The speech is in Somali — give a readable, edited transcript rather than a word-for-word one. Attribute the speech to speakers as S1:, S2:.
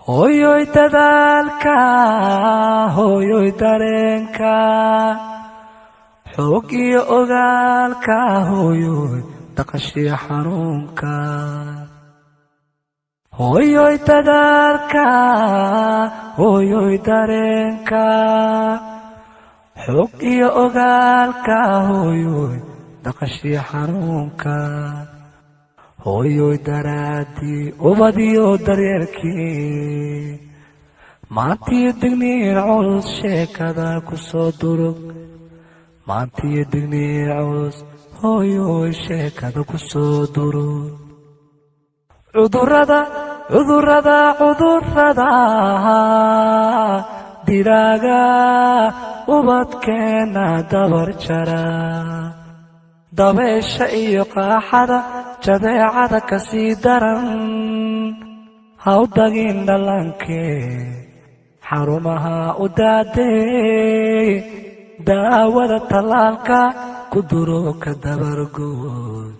S1: hooyoy dadaalka hooyoy dareenka xoog iyo ogaalka hooyoy dhaqashii xanuunka hooyoy dadaalka hooyoy dareenka xoog iyo ogaalka hooyoy dhaqashii xanuunka hooyoy daraadii ubadiyo daryeelkii maantiyo digniin culus sheekada ku soo durug maantiyo digniin culus hooyoy sheekada ku soo durug cudurrada dilaaga ubadkeena dabar jara dabeesha iyo qaaxada jadeecada ka sii daran ha u dagin dhallankee xarumaha u daadee daawada tallaalka ku duro ka dabargood